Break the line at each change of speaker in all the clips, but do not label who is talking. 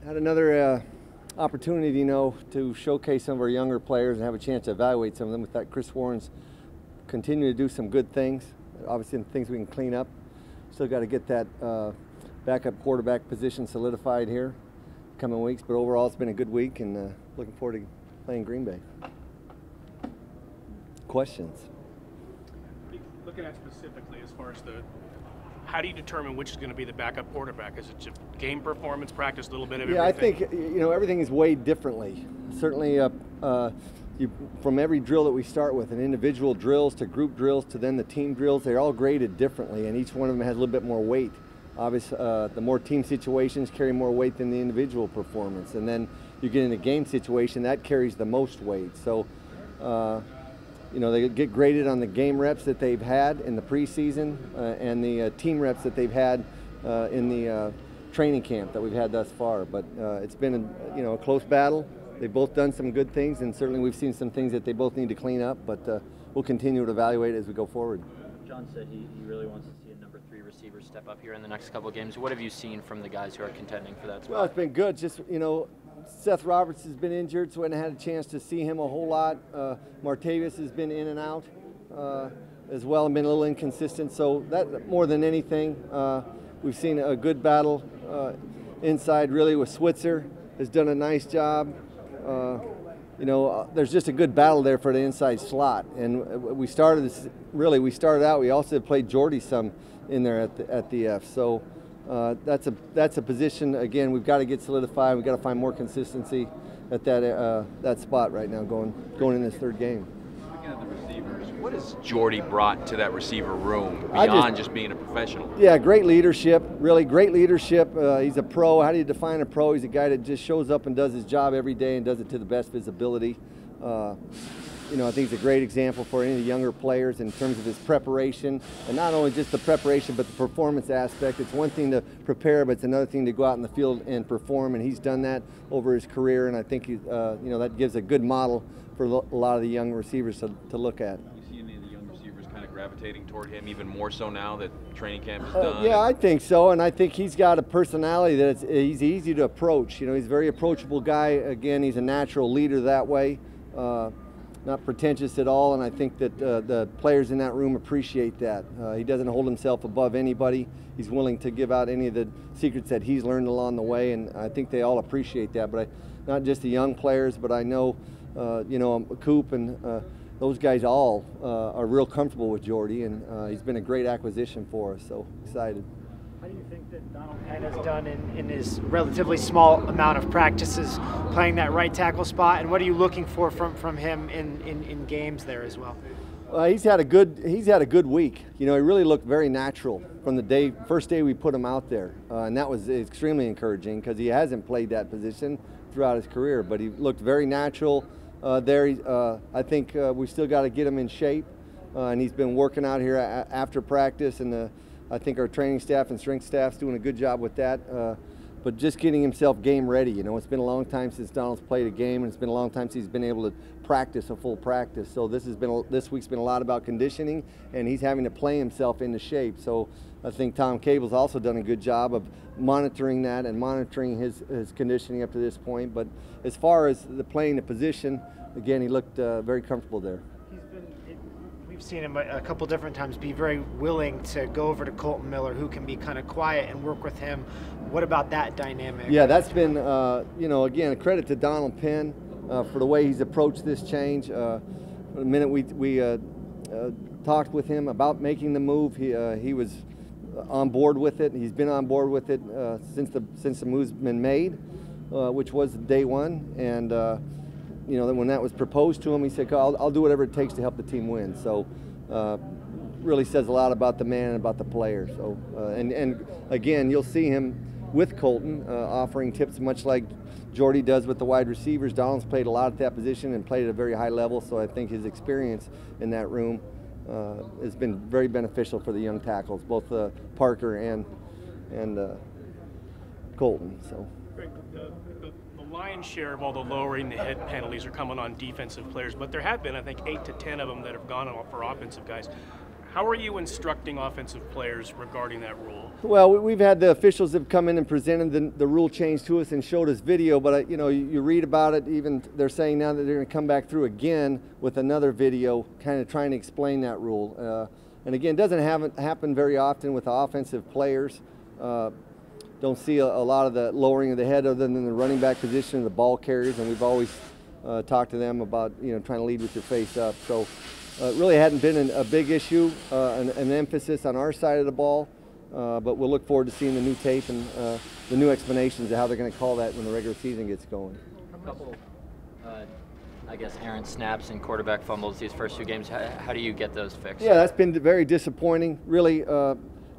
Had another opportunity, to showcase some of our younger players and have a chance to evaluate some of them. We thought Chris Warren's continue to do some good things. Obviously, things we can clean up. Still got to get that backup quarterback position solidified here coming weeks. But overall, it's been a good week, and looking forward to playing Green Bay. Questions?
Looking at specifically as far as how do you determine which is going to be the backup quarterback? Is it just game performance, practice, a little bit of everything?
Yeah, I think everything is weighed differently. Certainly, from every drill that we start with, and individual drills to group drills to then the team drills, they're all graded differently, and each one of them has a little bit more weight. Obviously, the more team situations carry more weight than the individual performance, and then you get in a game situation that carries the most weight. So. They get graded on the game reps that they've had in the preseason and the team reps that they've had in the training camp that we've had thus far. But it's been a close battle. They've both done some good things, and certainly we've seen some things that they both need to clean up. But we'll continue to evaluate as we go forward.
John said he really wants to see a number 3 receiver step up here in the next couple of games. What have you seen from the guys who are contending for that spot?
Well, it's been good. Just Seth Roberts has been injured, so I haven't had a chance to see him a whole lot. Martavis has been in and out as well and been a little inconsistent. So that more than anything, we've seen a good battle inside really with Switzer. Has done a nice job. There's just a good battle there for the inside slot. And we started out, we also played Jordy some in there at the F. So that's a position, again, we've got to get solidified. We've got to find more consistency at that spot right now going in this third game.
Speaking of the receivers, what has Jordy brought to that receiver room beyond just being a professional?
Yeah, great leadership, really great leadership. He's a pro. How do you define a pro? He's a guy that just shows up and does his job every day and does it to the best of his ability. I think he's a great example for any of the younger players in terms of his preparation, and not only just the preparation, but the performance aspect. It's one thing to prepare, but it's another thing to go out in the field and perform, and he's done that over his career, and I think that gives a good model for a lot of the young receivers to look at.
You see any of the young receivers kind of gravitating toward him even more so now that training camp is done?
Yeah, I think so, and I think he's got a personality that he's easy to approach. He's a very approachable guy. Again, he's a natural leader that way. Not pretentious at all, and I think that the players in that room appreciate that. He doesn't hold himself above anybody. He's willing to give out any of the secrets that he's learned along the way, and I think they all appreciate that. But not just the young players, but I know, Coop and those guys all are real comfortable with Jordy, and he's been a great acquisition for us, so excited.
How do you think that Donald Penn has done in his relatively small amount of practices playing that right tackle spot, and what are you looking for from him in games there as well?
He's had a good week. He really looked very natural from the first day we put him out there, and that was extremely encouraging because he hasn't played that position throughout his career. But he looked very natural there. I think we still got to get him in shape, and he's been working out here after practice, and I think our training staff and strength staff's doing a good job with that. But just getting himself game ready. It's been a long time since Donald's played a game, and it's been a long time since he's been able to practice a full practice. So this week's been a lot about conditioning, and he's having to play himself into shape. So I think Tom Cable's also done a good job of monitoring that and monitoring his conditioning up to this point. But as far as playing the position, again, he looked very comfortable there.
We've seen him a couple different times be very willing to go over to Colton Miller, who can be kind of quiet, and work with him. What about that dynamic?
Yeah, that's been, again, a credit to Donald Penn for the way he's approached this change. The minute we talked with him about making the move, he was on board with it. He's been on board with it since the move's been made, which was day one. And when that was proposed to him, he said, I'll do whatever it takes to help the team win. So really says a lot about the man and about the player. So and again, you'll see him with Colton offering tips much like Jordy does with the wide receivers. Donald's played a lot at that position and played at a very high level, so I think his experience in that room has been very beneficial for the young tackles, both Parker and Colton. So.
The lion's share of all the lowering the head penalties are coming on defensive players, but there have been, I think, 8 to 10 of them that have gone off for offensive guys. How are you instructing offensive players regarding that rule?
Well, we've had the officials have come in and presented the rule change to us and showed us video, but you read about it, even they're saying now that they're going to come back through again with another video kind of trying to explain that rule. And again, it doesn't happen very often with offensive players. Don't see a lot of the lowering of the head other than the running back position and the ball carriers, and we've always talked to them about trying to lead with your face up. So it really hadn't been a big issue, an emphasis on our side of the ball, but we'll look forward to seeing the new tape and the new explanations of how they're going to call that when the regular season gets going.
A couple, I guess, errant snaps and quarterback fumbles these first two games. How do you get those fixed?
Yeah, that's been very disappointing. Really,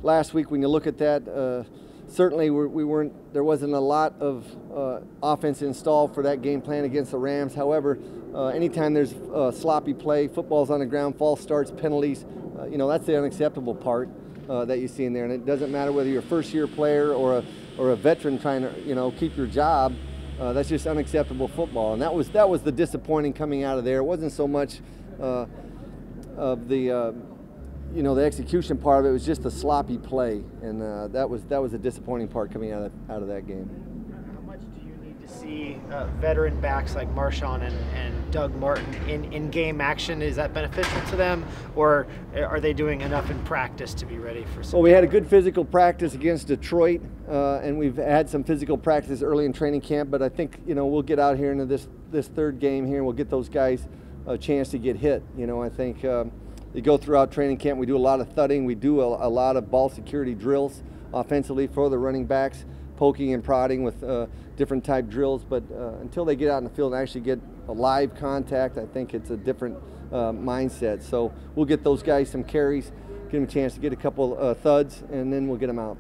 last week when you look at that, certainly there wasn't a lot of offense installed for that game plan against the Rams. However, anytime there's sloppy play, footballs on the ground, false starts, penalties, that's the unacceptable part that you see in there. And it doesn't matter whether you're a first-year player or a veteran trying to keep your job. That's just unacceptable football. And that was the disappointing coming out of there. It wasn't so much of the the execution part of it. Was just the sloppy play, and that was a disappointing part coming out of that game.
How much do you need to see veteran backs like Marshawn and Doug Martin in game action? Is that beneficial to them, or are they doing enough in practice to be ready for something?
Well, we had a good physical practice against Detroit, and we've had some physical practice early in training camp, but I think we'll get out here into this third game here, and we'll get those guys a chance to get hit. I think you go throughout training camp, we do a lot of thudding, we do a lot of ball security drills offensively for the running backs, poking and prodding with different type drills, but until they get out in the field and actually get a live contact, I think it's a different mindset. So we'll get those guys some carries, give them a chance to get a couple thuds, and then we'll get them out.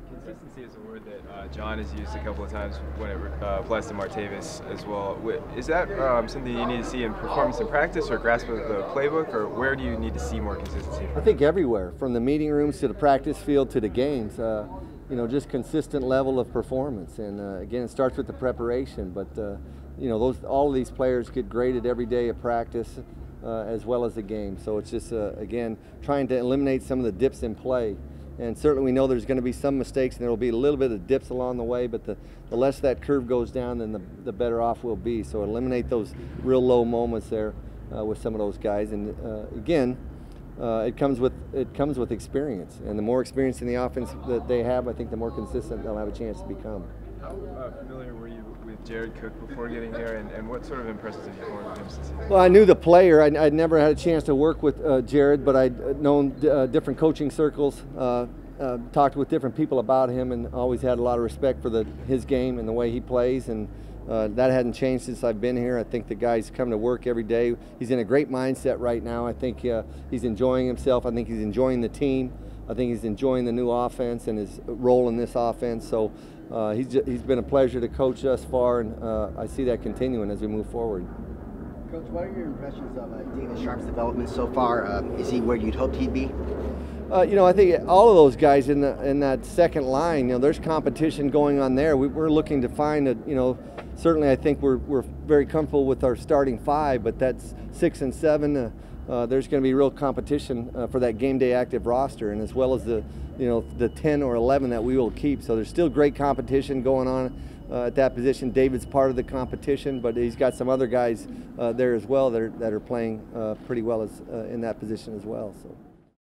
Consistency is a word that John has used a couple of times when it applies to Martavis as well. Is that something you need to see in performance and practice, or grasp of the playbook, or where do you need to see more consistency?
I think everywhere, from the meeting rooms to the practice field to the games, just consistent level of performance. And again, it starts with the preparation, but all of these players get graded every day of practice as well as the game. So it's just, again, trying to eliminate some of the dips in play. And certainly we know there's going to be some mistakes, and there will be a little bit of dips along the way, but the less that curve goes down, then the better off we'll be. So eliminate those real low moments there with some of those guys. And again, it comes with experience, and the more experience in the offense that they have, I think the more consistent they'll have a chance to become.
How familiar were you with Jared Cook before getting here, and what sort of impressions have you formed with him since?
Well, I knew the player. I'd never had a chance to work with Jared, but I'd known different coaching circles, talked with different people about him, and always had a lot of respect for his game and the way he plays, and that hadn't changed since I've been here. I think the guy's come to work every day. He's in a great mindset right now. I think he's enjoying himself. I think he's enjoying the team. I think he's enjoying the new offense and his role in this offense. So he's been a pleasure to coach thus far, and I see that continuing as we move forward.
Coach, what are your impressions of David Sharp's development so far? Is he where you'd hoped he'd be?
I think all of those guys in that second line, there's competition going on there. We're looking to find certainly I think we're very comfortable with our starting five, but that's 6 and 7. There's going to be real competition for that game day active roster, and as well as the 10 or 11 that we will keep. So there's still great competition going on at that position. David's part of the competition, but he's got some other guys there as well that are playing pretty well in that position as well. So.